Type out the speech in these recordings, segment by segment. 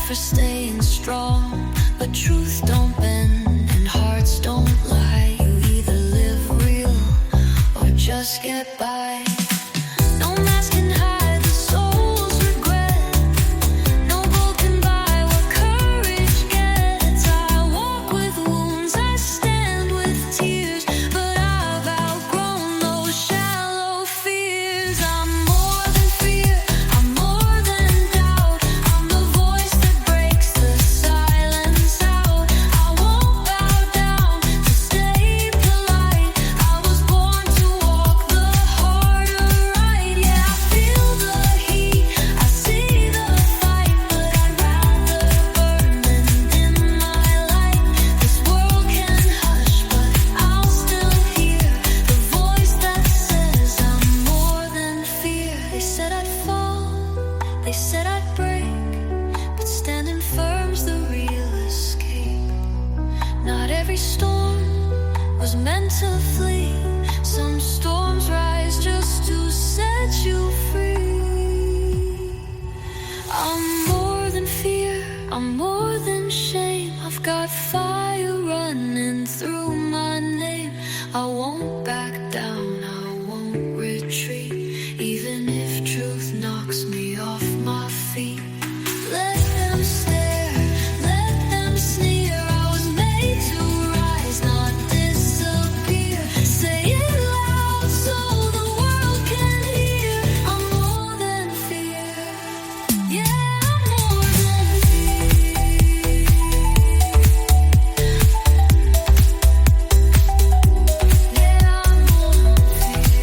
for staying strong, but truth don't bend and hearts don't lie. You either live real or just get by. No mask can hide the soul's regret. No gold can buy what courage gets. I walk with wounds, I stand with tears, but I've outgrown those shallow fears. I'm more than fear, I'm more than doubt. I'm the voice that breaks the silence out. I won't bow down to stay polite. I was born to walk the harder right. Yeah, I feel the heat, I see the fight, but I'd rather burn than dim my light. This world can hush, but I'll still hear the voice that says I'm more than fear. They said I'd fall, they said I'd break, but standing firm's the real escape. Not every storm was meant to flee. Some storms rise just to set you free. I'm more than fear, I'm more than shame. I've got fire running through my name. I won't back down, I won't retreat, even if truth knocks me off my feet. Let them stare, let them sneer. I was made to rise, not disappear. Say it loud so the world can hear. I'm more than fear. Yeah, I'm more than fear. Yeah, I'm more than fear.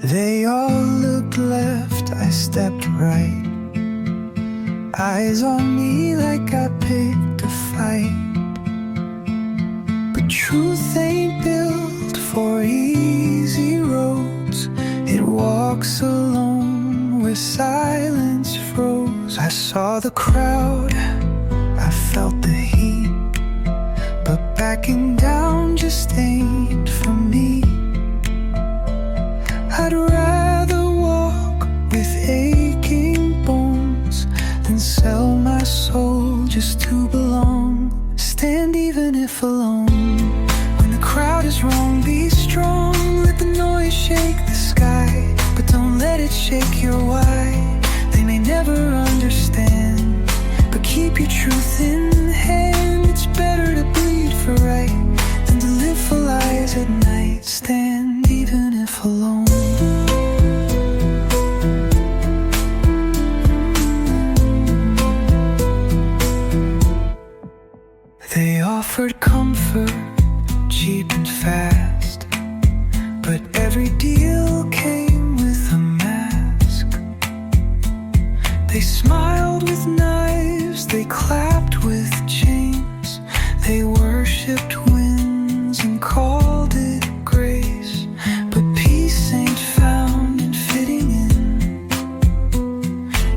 They all looked left, I stepped right. Eyes on me like I picked a fight. But truth ain't built for easy roads. It walks alone where silence froze. I saw the crowd, I felt the heat, but backing down just ain't for me. I'd rather walk with aching bones than sell my soul just to belong. Stand even if alone. When the crowd is wrong, be strong. Let the noise shake the sky, but don't let it shake your why. They may never understand, but keep your truth in hand. It's better to bleed for right than to live for lies at night. Stand even if alone. They offered comfort, cheap and fast, but every deal came with a mask. They smiled with knives, they clapped with chains. They worshipped winds and called it grace. But peace ain't found in fitting in.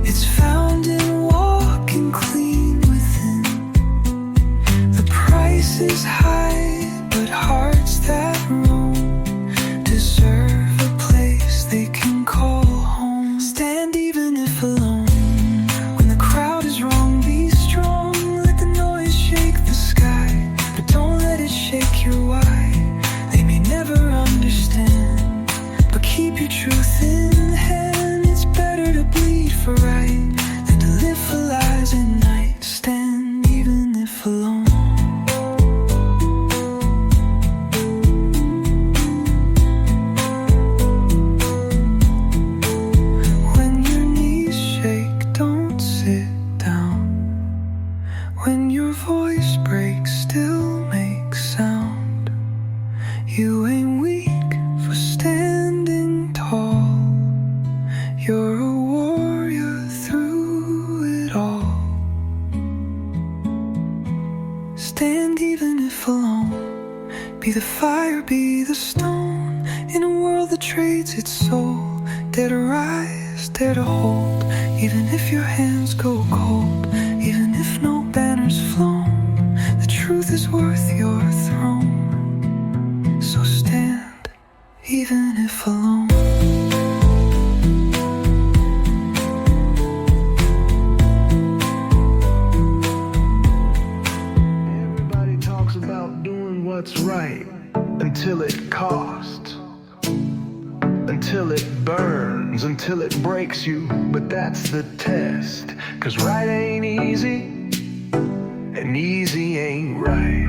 It's found in walking clean within. The price is high, but hearts that roam deserve a place they can call home. Stand even if alone. When the crowd is wrong, be strong. Let the noise shake the sky, but don't let it shake your why. They may never understand, but keep your truth in hand. It's better to bleed for right than to live for lies at night. Stand even if alone. When your knees shake, don't sit down. When your voice breaks, still make sound. You ain't weak for standing tall. You're a warrior through it all. Stand even if alone. Be the fire, be the stone. In a world that trades its soul. Dare to rise, dare to hold. Even if your hands go cold, even if no banner's flown, the truth is worth your throne. even if alone. Everybody talks about doing what's right until it costs, until it burns, until it breaks you. But that's the test, 'cause right ain't easy, and easy ain't right.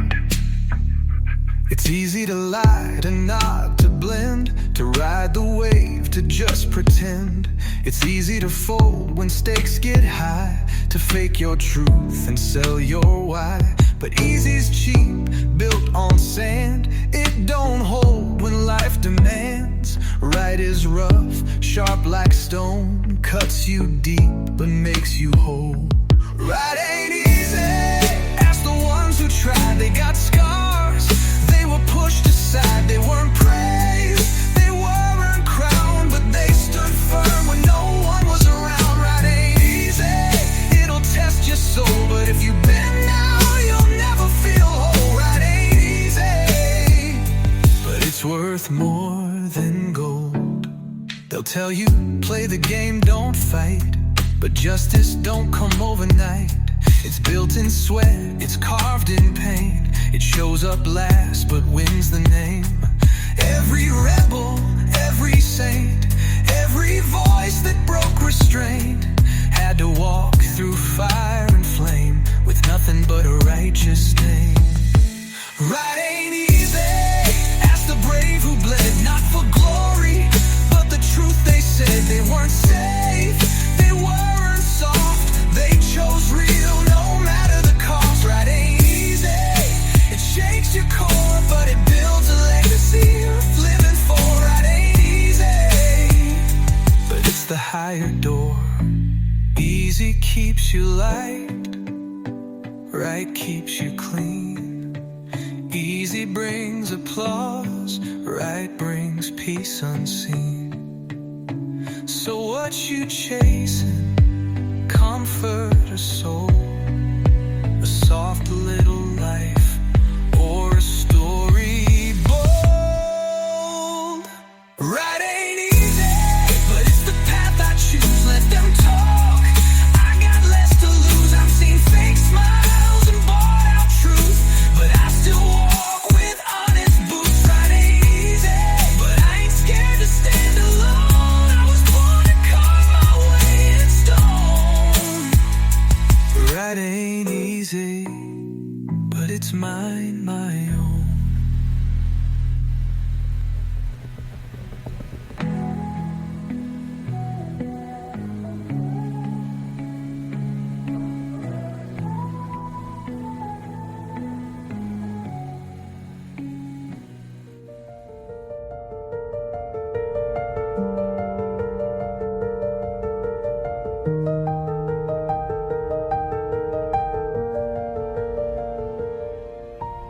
It's easy to lie, to nod, to blend, to ride the wave, to just pretend. It's easy to fold when stakes get high, to fake your truth and sell your why. But easy's cheap, built on sand. It don't hold when life demands. Right is rough, sharp like stone, cuts you deep but makes you whole. Right ain't easy, ask the ones who tried. They got scars, they were pushed aside. They weren't praised, they weren't crowned, but they stood firm when no one was around. Right ain't easy, it'll test your soul, but if you've been now, you'll never feel whole. Right ain't easy, but it's worth more than gold. They'll tell you, play the game, don't fight, but justice don't come overnight. It's built in sweat, it's carved in pain. It shows up last, but wins the name. Every rebel, every saint, every voice that broke restraint had to walk through fire and flame with nothing but a righteous name. Right ain't easy, ask the brave who bled, not for glory, but the truth they said. They weren't safe, they weren't soft, they chose real no matter the cost. Right ain't easy, it shakes your core, but it builds a legacy worth living for. Right ain't easy, but it's the higher door. Easy keeps you light, right keeps you clean. Easy brings applause, right brings peace unseen. So what you chasing? Comfort or soul? A soft little life or a story bold? Right ain't easy, but it's the path I choose. Let them talk, I got less to lose. I've seen fake smiles and bought out truth, but I still walk with honest boots. Right ain't easy, but I ain't scared to stand alone. I was born to carve my way in stone. Right ain't easy, but it's mine, my own.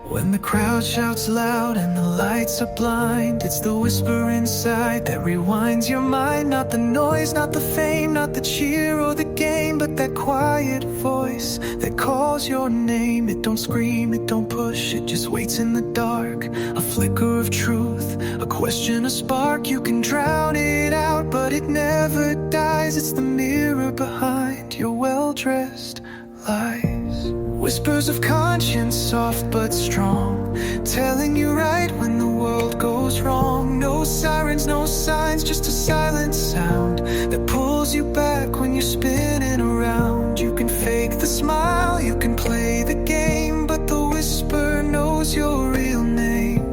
When the crowd shouts loud and the lights are blind, it's the whisper inside that rewinds your mind. Not the noise, not the fame, not the cheer or the game, but that quiet voice that calls your name. It don't scream, it don't push, it just waits in the dark. A flicker of truth, a question, a spark. You can drown it out, but it never dies. It's the mirror behind your well-dressed lies. Whispers of conscience, soft but strong, telling you right when the world goes wrong. No sirens, no signs, just a silent sound that pulls you back when you're spinning around. You can fake the smile, you can play the game, but the whisper knows your real name.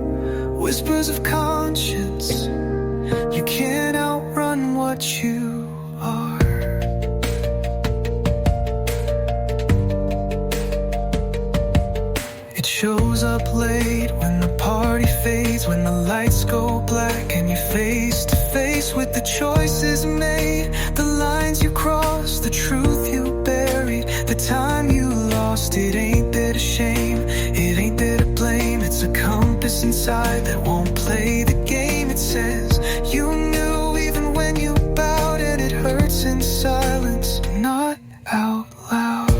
Whispers of conscience, you can't outrun what you are. It shows up late when the party fades, when the lights go black and you're face to face with the choices made, the lines you crossed, the truth you buried, the time you lost. It ain't there to shame, it ain't there to blame. It's a compass inside that won't play the game. It says you knew even when you bowed, and it hurts in silence, not out loud.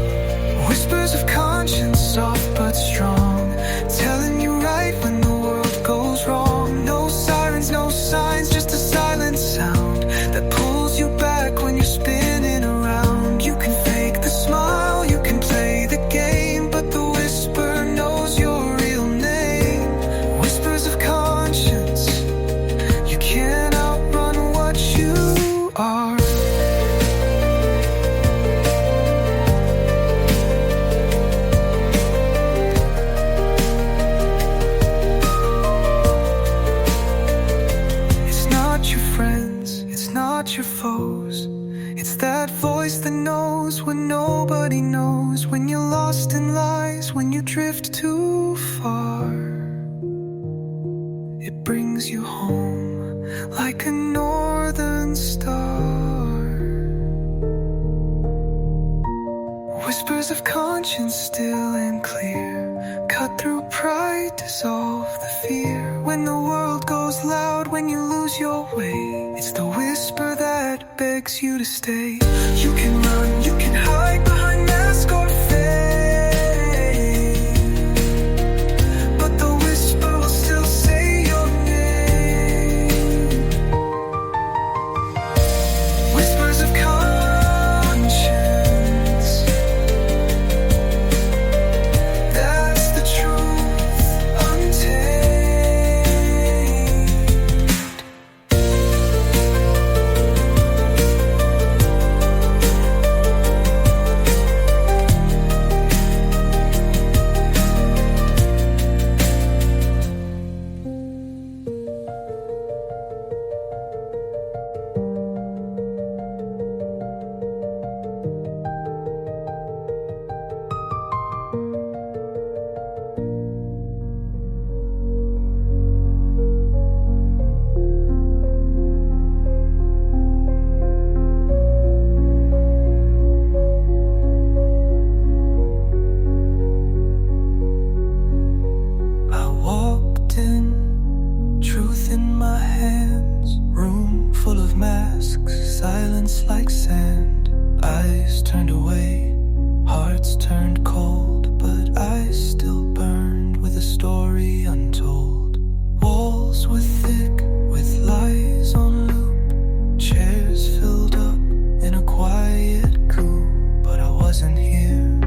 Whispers of conscience, soft but strong, telling you right when the world goes wrong. No sirens, no signs. knows what nobody knows. When you're lost in lies, when you drift too far, it brings you home like a northern star. Whispers of conscience still and clear, cut through pride, dissolve the fear. When the world goes loud, when you lose your way, it's the whisper that begs you to stay. You can run, you can hide behind mask or fake, but the whisper will still say your name. Whispers of conscience, that's the truth untamed. I walked in, truth in my hands, room full of masks, silence like sand. Eyes turned away, hearts turned cold, but I still burned with a story untold. Walls were thick with lies on loop, chairs filled up in a quiet coop, but I wasn't here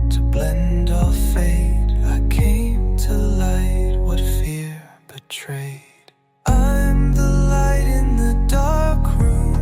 to blend our fate. I came to light what fear betrayed. I'm the light in the dark room.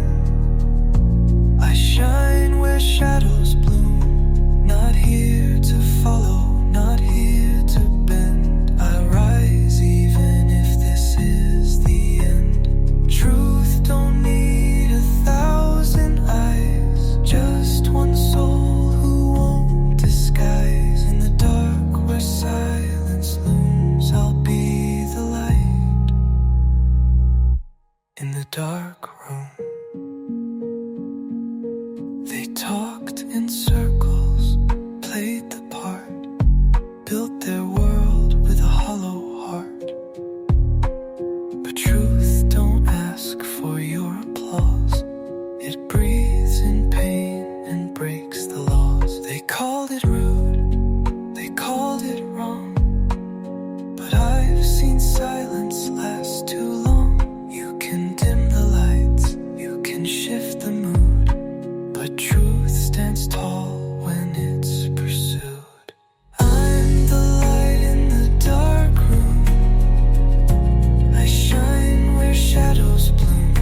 I shine where shadows bloom. Not here to follow, not here to bend. I rise even if this is the end. Truth don't need 1,000 eyes, just one soul who won't disguise. In the dark where silence looms, I'll be the light. In the dark room, they talked in circles, played the part, built their world with a hollow heart. But truth don't ask for your applause. It breathes in pain and breaks the laws. They called it rude, they called it wrong, but I've seen silence last too long. You can dim the lights, you can shift the mood, but truth stands tall when it's pursued. I'm the light in the dark room. I shine where shadows bloom.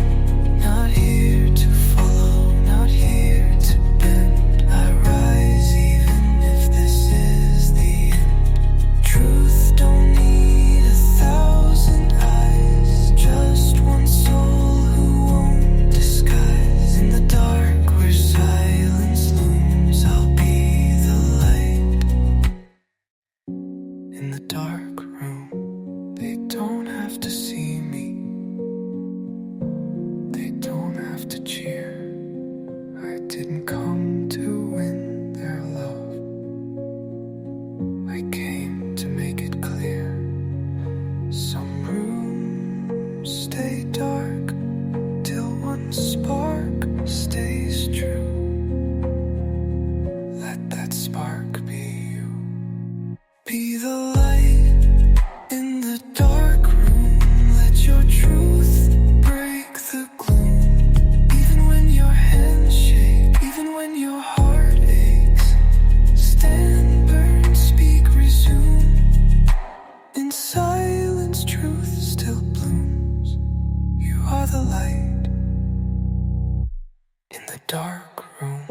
Not here to follow, not here to bend. I rise even if this is the end. Truth don't need 1,000 eyes, just one soul who won't disguise. In the dark where silence looms, I'll be the light. In the dark room, they don't have to see me, they don't have to cheer. I didn't come to win their love, I came to make it clear. Some rooms stay dark till one spark stays true. Let that spark be you. Be the light in the dark room. Let your truth break the gloom. Even when your hands shake, even when your heart aches, stand, burn, speak, resume. In silence, truth still blooms. You are the light in the dark room.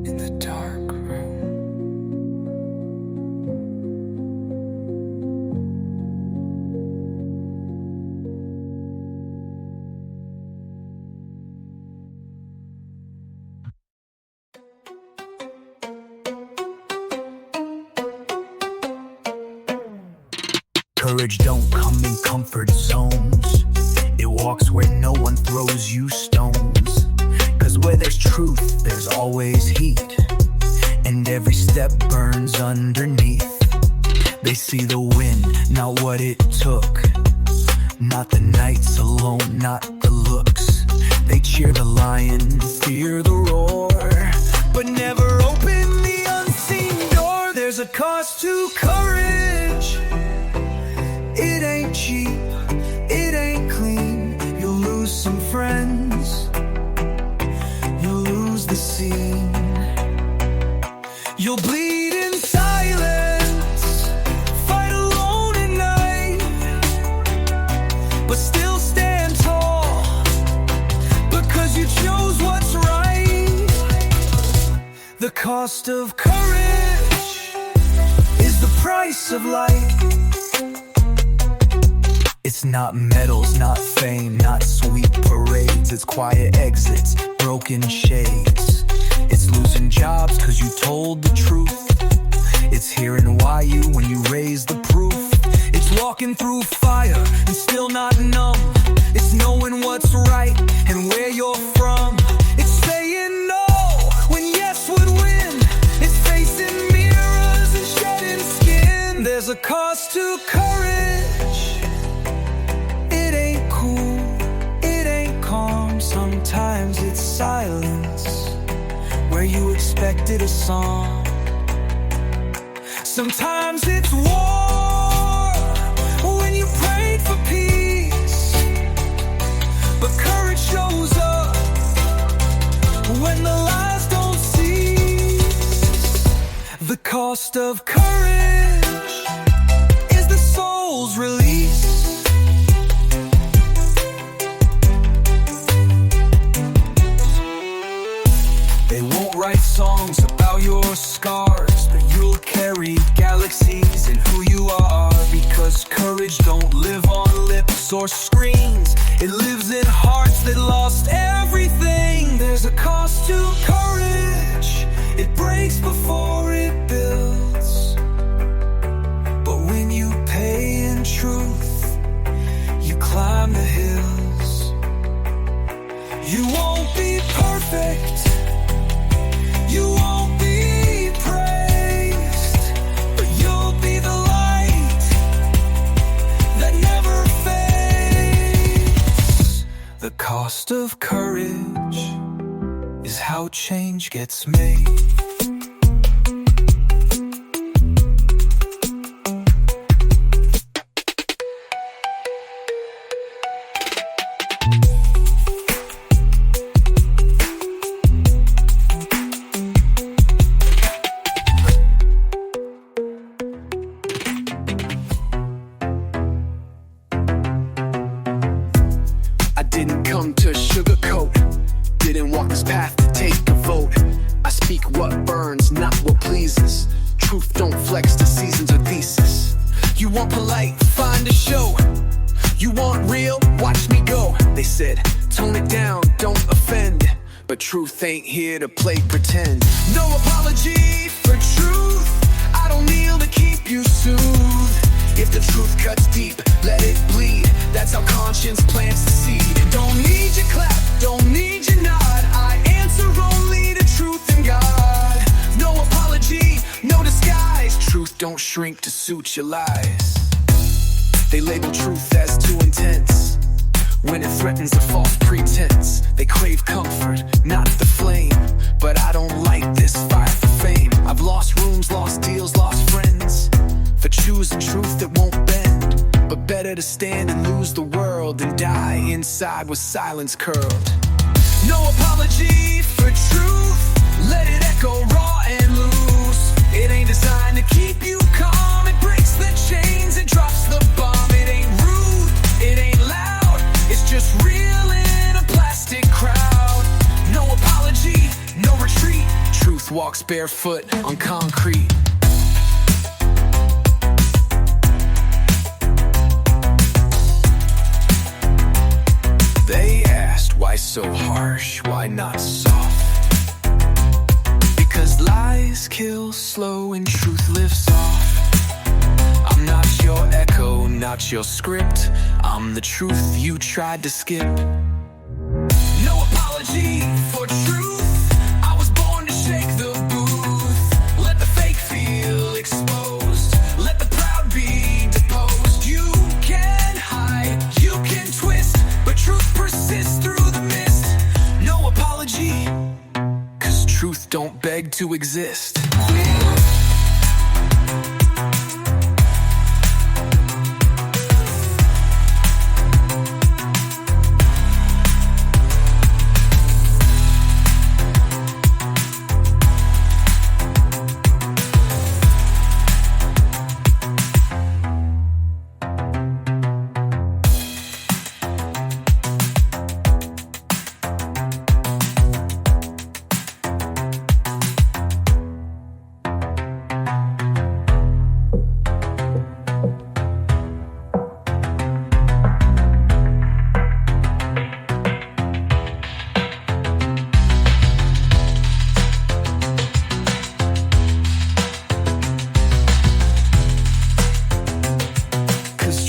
In the dark room. Courage don't come in comfort zones. It walks where no one throws you stones. Cause where there's truth, there's always heat. And every step burns underneath. They see the win, not what it took. Not the nights alone, not the looks. They cheer the lion, fear the roar, but never open the unseen door. There's a cost to courage. It ain't cheap, it ain't clean. You'll lose some friends, you'll lose the scene. You'll bleed in silence, fight alone at night, but still stand tall, because you chose what's right. The cost of courage is the price of light. It's not medals, not fame, not sweet parades. It's quiet exits, broken shades. It's losing jobs cause you told the truth. It's hearing why you when you raise the proof. It's walking through fire and still not numb. It's knowing what's right and where you're from. It's saying no when yes would win. It's facing mirrors and shedding skin. There's a cost to courage. It ain't cool, it ain't calm. Sometimes it's silence where you expected a song. Sometimes it's war when you prayed for peace. But courage shows up when the lies don't cease. The cost of courage is the soul's release. They won't write songs about your scars, but you'll carry galaxies in who you are. Because courage don't live on lips or screens. It lives in hearts that lost everything. There's a cost to courage. It breaks before it builds. But when you pay in truth, you climb the hills. You won't be perfect, you won't be praised, but you'll be the light that never fades. The cost of courage is how change gets made. Didn't come to sugarcoat, didn't walk this path to take a vote. I speak what burns, not what pleases. Truth don't flex to seasons or thesis. You want polite, find a show. You want real, watch me go. They said, tone it down, don't offend. But truth ain't here to play pretend. No apology for truth, I don't kneel to keep you soothed. If the truth cuts deep, let it bleed. That's how conscience plants the seed. Don't need your clap, don't need your nod. I answer only to truth and God. No apology, no disguise. Truth don't shrink to suit your lies. They label truth as too intense when it threatens a false pretense. They crave comfort, not the flame. But I don't like this fire for fame. I've lost rooms, lost deals, lost friends for choosing truth that won't bend. But better to stand and lose the world than die inside with silence curled. No apology for truth, let it echo raw and loose. It ain't designed to keep you calm. It breaks the chains, it drops the bomb. It ain't rude, it ain't loud. It's just real in a plastic crowd. No apology, no retreat. Truth walks barefoot on concrete. They asked, why so harsh, why not soft? Because lies kill slow and truth lives soft. I'm not your echo, not your script. I'm the truth you tried to skip. No apology for truth. I was born to shake the booth. Let the fake feel exposed. Let the proud be deposed. You can hide, you can twist, but truth persists through the mist. No apology, 'cause truth don't beg to exist.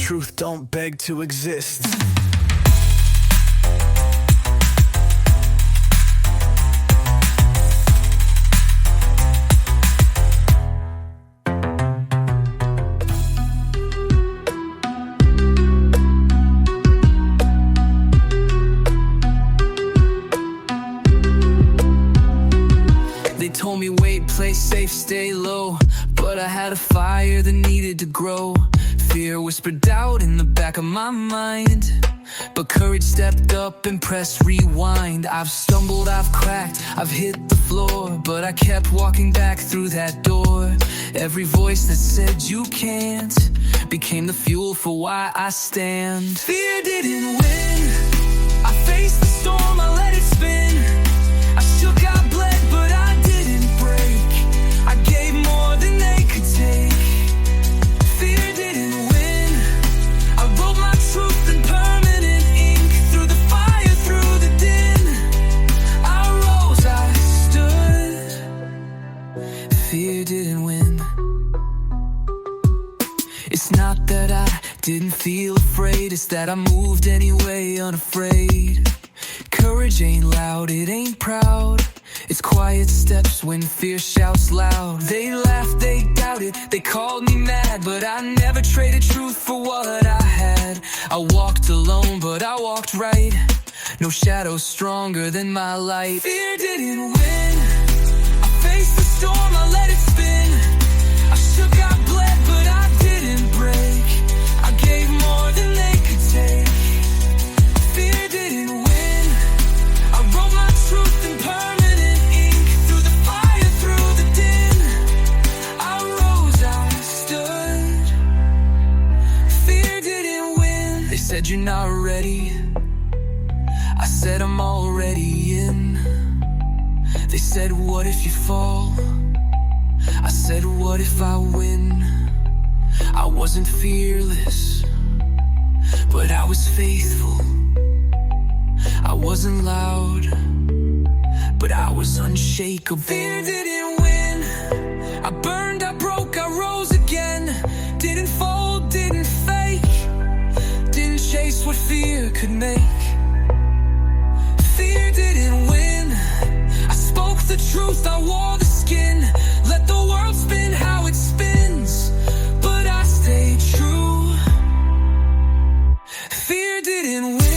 Truth don't beg to exist. They told me wait, play safe, stay low, but I had a fire that needed to grow. Fear whispered doubt in the back of my mind, but courage stepped up and pressed rewind. I've stumbled, I've cracked, I've hit the floor, but I kept walking back through that door. Every voice that said you can't became the fuel for why I stand. Fear didn't win. I faced the storm, I let it spin. I shook, I bled, but I didn't break. I gave more than they could take. Fear didn't win. I wrote my truth in permanent ink. Through the fire, through the din, I rose, I stood. Fear didn't win. It's not that I didn't feel afraid, it's that I moved anyway, unafraid. Courage ain't loud, it ain't proud. It's quiet steps when fear shouts loud. They laughed, they doubted, they called me mad, but I never traded truth for what I had. I walked alone, but I walked right. No shadow stronger than my light. Fear didn't win. I faced the storm, I let it spin. I shook, I bled, but I didn't break. I gave more than they could take. Fear didn't win. I wrote my truth in permanent ink. Through the fire, through the din, I rose, I stood. Fear didn't win. They said you're not ready. I said I'm already in. They said what if you fall? I said what if I win? I wasn't fearless, but I was faithful. I wasn't loud, but I was unshakable. Fear didn't win. I burned, I broke, I rose again. Didn't fold, didn't fake. Didn't chase what fear could make. Fear didn't win. I spoke the truth, I wore the skin. Let the world spin how it spins, but I stayed true. Fear didn't win.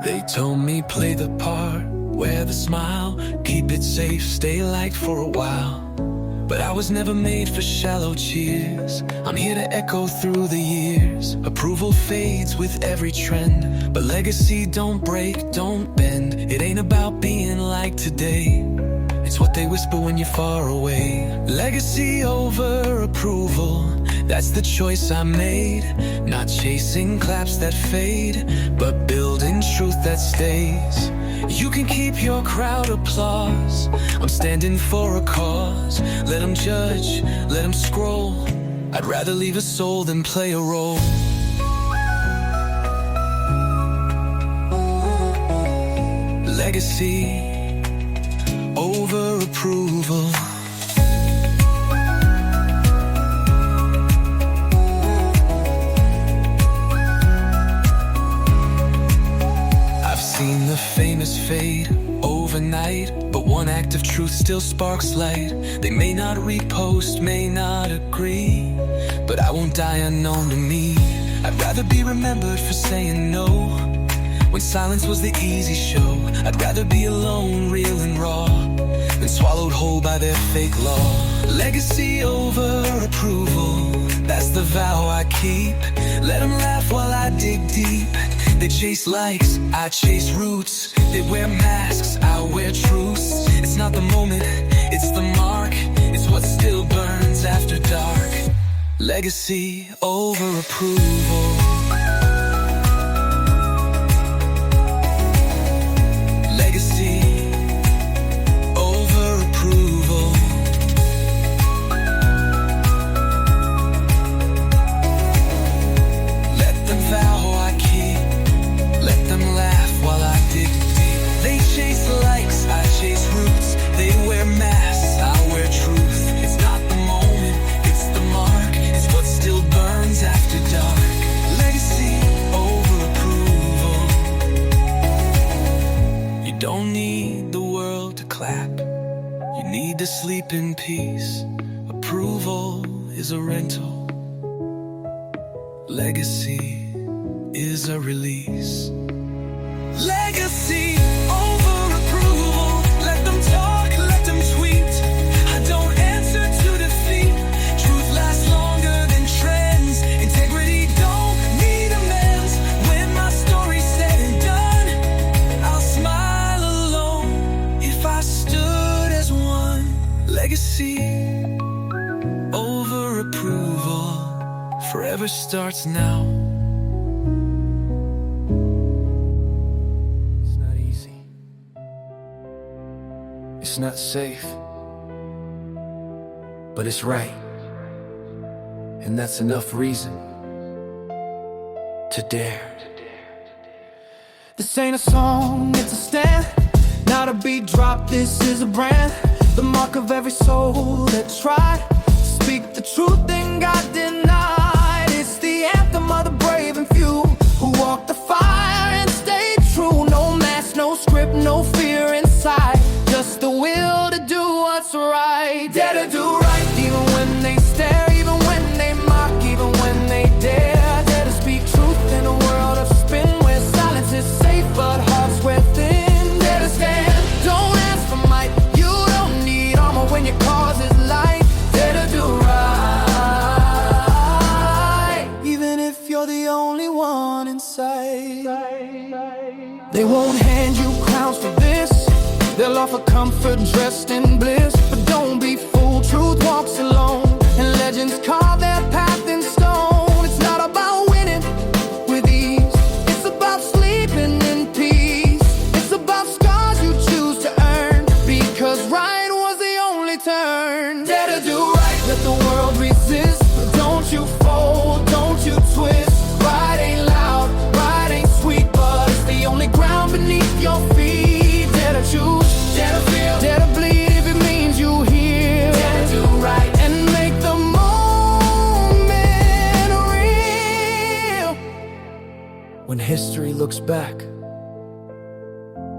They told me play the part, wear the smile, keep it safe, stay light for a while. But I was never made for shallow cheers. I'm here to echo through the years. Approval fades with every trend, but legacy don't break, don't bend. It ain't about being like today, it's what they whisper when you're far away. Legacy over approval, that's the choice I made. Not chasing claps that fade, but building truth that stays. You can keep your crowd applause. I'm standing for a cause. Let them judge, let them scroll. I'd rather leave a soul than play a role. Legacy over approval. I've seen the famous fade overnight, but one act of truth still sparks light. They may not repost, may not agree, but I won't die unknown to me. I'd rather be remembered for saying no when silence was the easy show. I'd rather be alone, real and raw, than swallowed whole by their fake law. Legacy over approval, that's the vow I keep. Let them laugh while I dig deep. They chase likes, I chase roots. They wear masks, I wear truths. It's not the moment, it's the mark. It's what still burns after dark. Legacy over approval. Legacy over approval. Let them vow I keep. Let them laugh while I dig deep. They chase likes, I chase roots. They wear masks, I wear truth. It's not the moment, it's the mark. It's what still burns after dark. Legacy over approval. You don't need the world to clap. You need to sleep in peace. Approval is a rental. Legacy is a release. Legacy over approval. Let them talk, let them tweet. I don't answer to defeat. Truth lasts longer than trends. Integrity don't need amends. When my story's said and done, I'll smile alone if I stood as one. Legacy over approval. Forever starts now. It's not easy. It's not safe. But it's right. And that's enough reason to dare. This ain't a song, it's a stand. Not a beat drop, this is a brand. The mark of every soul that tried to speak the truth and got denied. It's the anthem of the brave and few who walk the fire and stay true. No mask, no script, no fear inside. Just the will to do what's right. Dare to do right, even when they stare, even when they mock, even when they dare. Dare to speak truth in a world of spin where silence is safe but hearts wear thin. Dare to stand, don't ask for might. You don't need armor when your cause is light. Dare to do right, even if you're the only one in sight. They won't hand you crowns for this. They'll offer comfort dressed in bliss. But don't be fooled, truth walks alone, and legends carve their path in stone. It's not about winning with ease. It's about sleeping in peace. It's about scars you choose to earn, because right was the only turn. Dare to do right, let the world resist. But don't you fold, don't you twist. Right ain't loud, right ain't sweet, but it's the only ground beneath your feet. Dare to choose, dare to feel, dare to bleed if it means you heal. Dare to do right and make the moment real. When history looks back,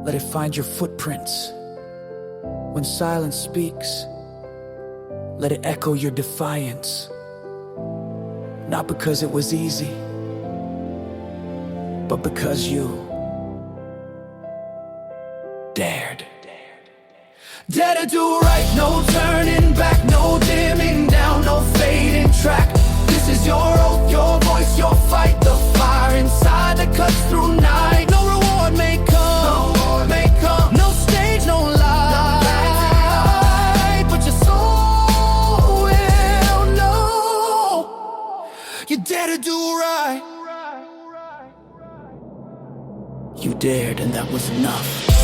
let it find your footprints. When silence speaks, let it echo your defiance. Not because it was easy, but because you dared. Dare to do right, no turning back, no dimming down, no fading track. This is your oath, your voice, your fight. The fire inside that cuts through night. No reward may come, no stage, no light, but your soul will know. You dare to do right. You dared, and that was enough.